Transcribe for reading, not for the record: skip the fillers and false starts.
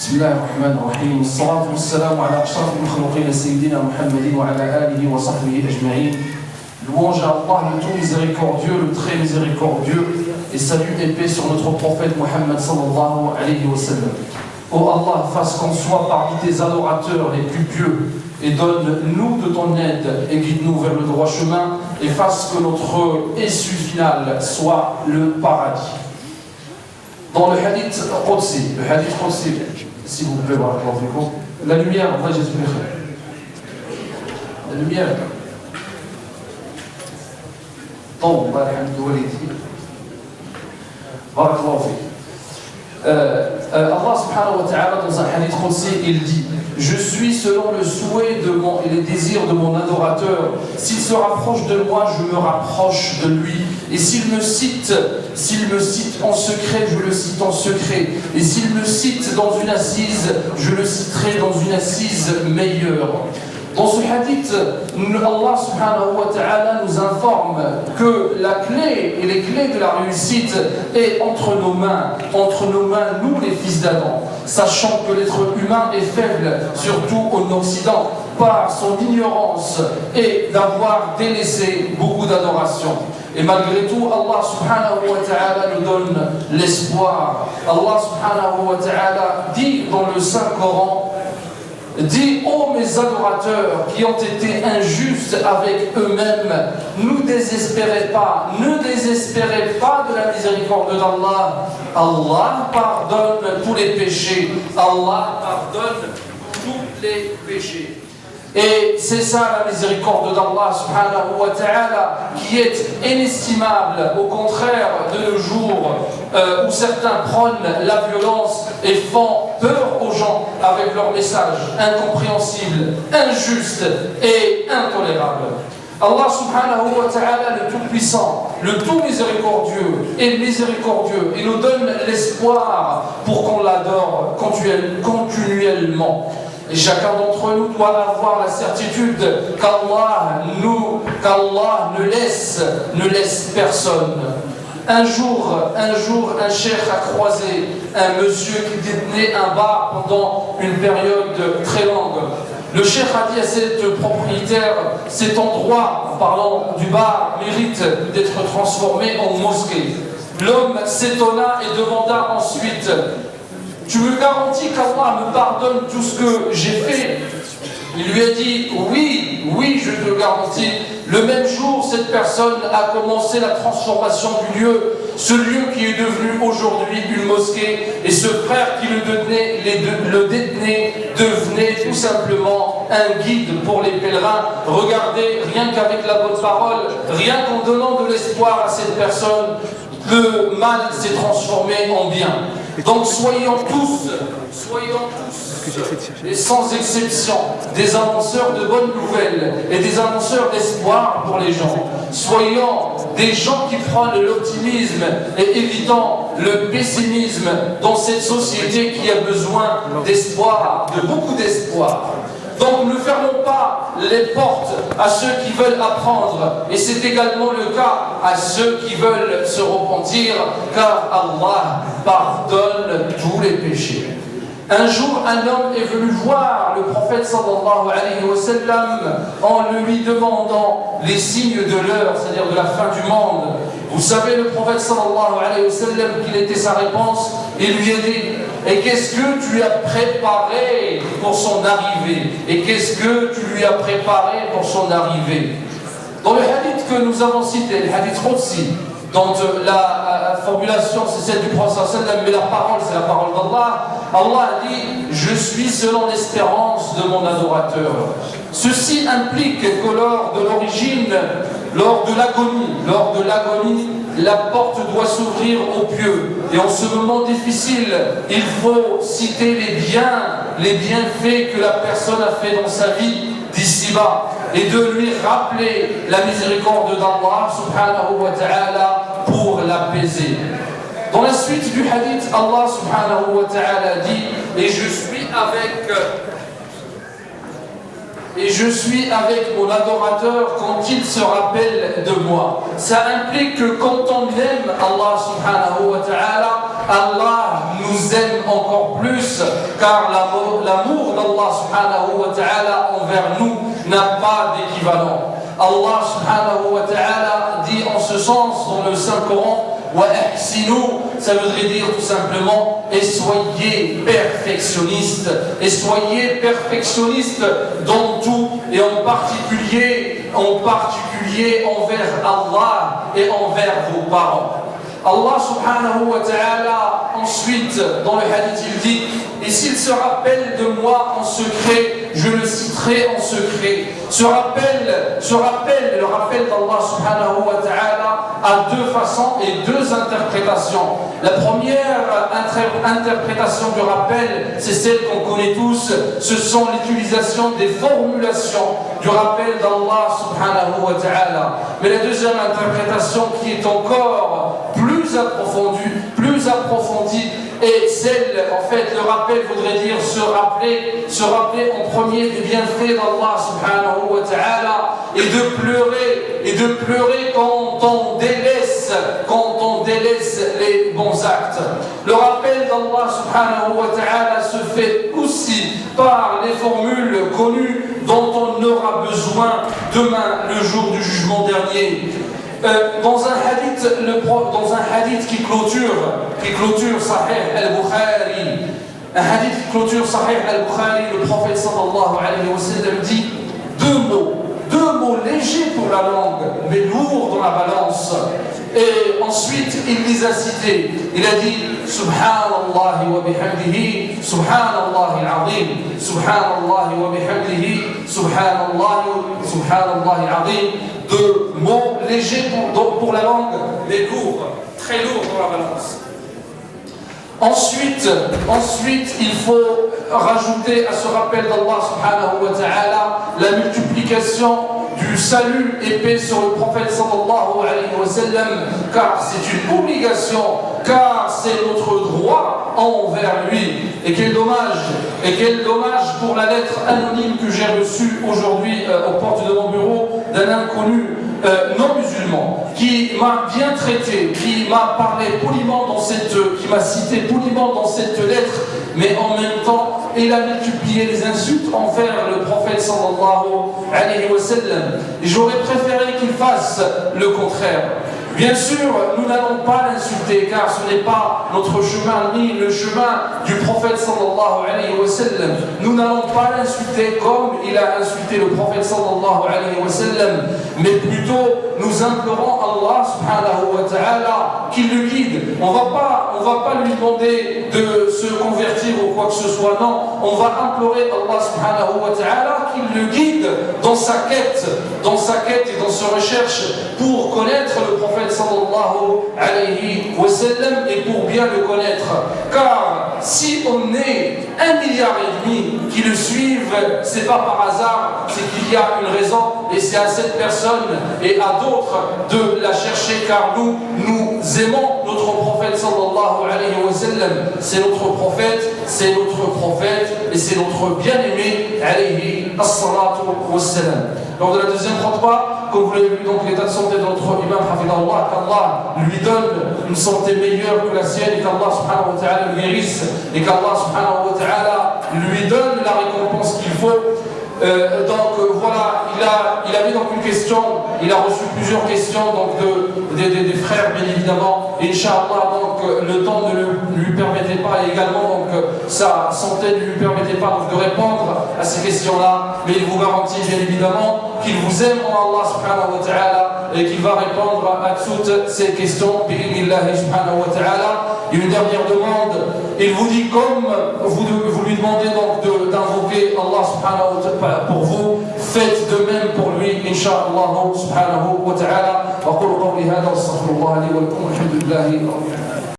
بسم الله الرحمن الرحيم والصلاة والسلام على أشرف المخلوقين سيدنا محمد وعلى آله وصحبه أجمعين. Louange à Allah, le tout miséricordieux, le très miséricordieux, et salut et paix sur notre prophète Muhammad sallallahu alayhi wa sallam. Oh Allah, fasse qu'on soit parmi tes adorateurs les plus pieux, et donne-nous de ton aide, et guide-nous vers le droit chemin, et fasse que notre issue finale soit le paradis. Dans le hadith Qudsi, s'il vous plaît, la lumière, la lumière. طول الله الحمد وليدي بارك الله فيك. Allah subhanahu wa ta'ala dans un hadith Qudsi, il dit: je suis selon le souhait et les désirs de mon adorateur. S'il se rapproche de moi, je me rapproche de lui. Et s'il me cite en secret, je le cite en secret. Et s'il me cite dans une assise, je le citerai dans une assise meilleure. Dans ce hadith, Allah subhanahu wa ta'ala nous informe que la clé et les clés de la réussite est entre nos mains, nous les fils d'Adam, sachant que l'être humain est faible, surtout en Occident, par son ignorance et d'avoir délaissé beaucoup d'adoration. Et malgré tout, Allah subhanahu wa ta'ala nous donne l'espoir. Allah subhanahu wa ta'ala dit dans le Saint-Coran: dis, ô mes adorateurs qui ont été injustes avec eux-mêmes, ne désespérez pas de la miséricorde d'Allah. Allah pardonne tous les péchés. Allah pardonne tous les péchés. Et c'est ça la miséricorde d'Allah subhanahu wa ta'ala qui est inestimable, au contraire de nos jours où certains prônent la violence et font peur aux gens avec leurs messages incompréhensibles, injustes et intolérables. Allah subhanahu wa ta'ala, le tout-puissant, le tout miséricordieux, est miséricordieux et nous donne l'espoir pour qu'on l'adore continuellement. Et chacun d'entre nous doit avoir la certitude qu'Allah ne laisse personne. Un jour, un cheikh a croisé un monsieur qui détenait un bar pendant une période très longue. Le cheikh a dit à cette propriétaire: cet endroit, en parlant du bar, mérite d'être transformé en mosquée. L'homme s'étonna et demanda ensuite: tu me garantis qu'Allah me pardonne tout ce que j'ai fait? Il lui a dit: oui, je te le garantis. Le même jour, cette personne a commencé la transformation du lieu, ce lieu qui est devenu aujourd'hui une mosquée, et ce frère qui le détenait devenait tout simplement un guide pour les pèlerins. Regardez, rien qu'avec la bonne parole, rien qu'en donnant de l'espoir à cette personne, le mal s'est transformé en bien. Donc soyons tous, et sans exception, des annonceurs de bonnes nouvelles et des annonceurs d'espoir pour les gens. Soyons des gens qui prennent l'optimisme et évitant le pessimisme dans cette société qui a besoin d'espoir, de beaucoup d'espoir. Donc ne fermons pas les portes à ceux qui veulent apprendre, et c'est également le cas à ceux qui veulent se repentir, car Allah pardonne tous les péchés. Un jour, un homme est venu voir le prophète sallallahu alayhi wa sallam en lui demandant les signes de l'heure, c'est-à-dire de la fin du monde. Vous savez, le prophète sallallahu alayhi wa sallam, quelle était sa réponse? Il lui a dit: et qu'est-ce que tu as préparé pour son arrivée? Et qu'est-ce que tu lui as préparé pour son arrivée? Dans le hadith que nous avons cité, le hadith Qudsi, dont la formulation c'est celle du prophète sallallahu, mais la parole c'est la parole d'Allah. Allah a dit: je suis selon l'espérance de mon adorateur. Ceci implique que lors de l'origine, lors de l'agonie, la porte doit s'ouvrir aux pieux. Et en ce moment difficile, il faut citer les bienfaits que la personne a fait dans sa vie d'ici-bas, et de lui rappeler la miséricorde d'Allah subhanahu wa ta'ala pour l'apaiser. Dans la suite du hadith, Allah subhanahu wa ta'ala dit: et je suis avec et je suis avec mon adorateur quand il se rappelle de moi. Ça implique que quand on aime Allah subhanahu wa ta'ala, Allah nous aime encore plus, car l'amour d'Allah subhanahu wa ta'ala envers nous n'a pas d'équivalent. Allah subhanahu wa ta'ala dit en ce sens dans le Saint-Coran, wa ahsinu, ça voudrait dire tout simplement, et soyez perfectionnistes, dans tout, et en particulier envers Allah et envers vos parents. Allah subhanahu wa ta'ala, ensuite, dans le hadith, il dit, et s'il se rappelle de moi en secret, je le citerai en secret. Le rappel d'Allah subhanahu wa ta'ala a deux façons et deux interprétations. La première interprétation du rappel, c'est celle qu'on connaît tous, ce sont l'utilisation des formulations du rappel d'Allah subhanahu wa ta'ala. Mais la deuxième interprétation qui est encore plus approfondie, et celle, en fait, le rappel voudrait dire se rappeler en premier des bienfaits d'Allah subhanahu wa ta'ala, et de pleurer quand on délaisse les bons actes. Le rappel d'Allah subhanahu wa ta'ala se fait aussi par les formules connues dont on aura besoin demain, le jour du jugement dernier. Dans un hadith qui clôture Sahih al-Bukhari, le prophète sallallahu alayhi wa sallam dit deux mots légers pour la langue, mais lourds dans la balance. Et ensuite, il les a cités. Il a dit Subhanallah wa bihamdihi, Subhanallah al-azim, Subhanallah wa bihamdihi, Subhanallah al-azim. Deux mots légers pour la langue, mais lourds, très lourds dans la balance. Ensuite, il faut rajouter à ce rappel d'Allah subhanahu wa ta'ala la multiplication du salut et paix sur le prophète sallallahu alayhi wa sallam, car c'est une obligation, car c'est notre droit envers lui. Et quel dommage pour la lettre anonyme que j'ai reçue aujourd'hui aux portes de mon bureau d'un inconnu non musulman, qui m'a bien traité, qui m'a parlé poliment qui m'a cité poliment dans cette lettre, mais en même temps, il a multiplié les insultes envers le prophète sallallahu alayhi wa sallam. Et j'aurais préféré qu'il fasse le contraire. Bien sûr, nous n'allons pas l'insulter, car ce n'est pas notre chemin, ni le chemin du prophète sallallahu alayhi wa sallam. Nous n'allons pas l'insulter comme il a insulté le prophète sallallahu alayhi wa sallam, mais plutôt nous implorons Allah subhanahu wa ta'ala qu'il le guide. On va pas lui demander de se convertir ou quoi que ce soit, non. On va implorer Allah subhanahu wa ta'ala qu'il le guide dans sa quête et dans sa recherche pour connaître le prophète sallallahu alayhi wa sallam et pour bien le connaître. Car si on est 1,5 milliard qui le suivent, c'est pas par hasard, c'est qu'il y a une raison, et c'est à cette personne et à d'autres de la chercher, car nous aimons notre prophète sallallahu alayhi wa sallam. C'est notre prophète et c'est notre bien-aimé alayhi as-salatu wa-salam. Lors de la deuxième khutbah, comme vous l'avez vu, donc l'état de santé de notre imam hafidahullah, qu'Allah lui donne une santé meilleure que la sienne, et qu'Allah subhanahu wa ta'ala le guérisse, et qu'Allah subhanahu wa ta'ala lui donne la récompense qu'il faut. Voilà, il avait donc une question, il a reçu plusieurs questions donc des frères bien évidemment, et Inch'Allah donc le temps ne lui permettait pas, et également donc sa santé ne lui permettait pas donc, de répondre à ces questions-là, mais il vous garantit bien évidemment qu'il vous aime en Allah subhanahu wa ta'ala et qu'il va répondre à toutes ces questions bi'idhnillahi subhanahu wa ta'ala. Et une dernière demande, il vous dit comme vous lui demandez donc d'invoquer Allah subhanahu wa ta'ala pour vous, faites de même pour lui, insha'Allah subhanahu wa ta'ala. Wa qul qawli hadha wa astaghfirullah li wa lakum, alhamdulillahi rabbil alamin.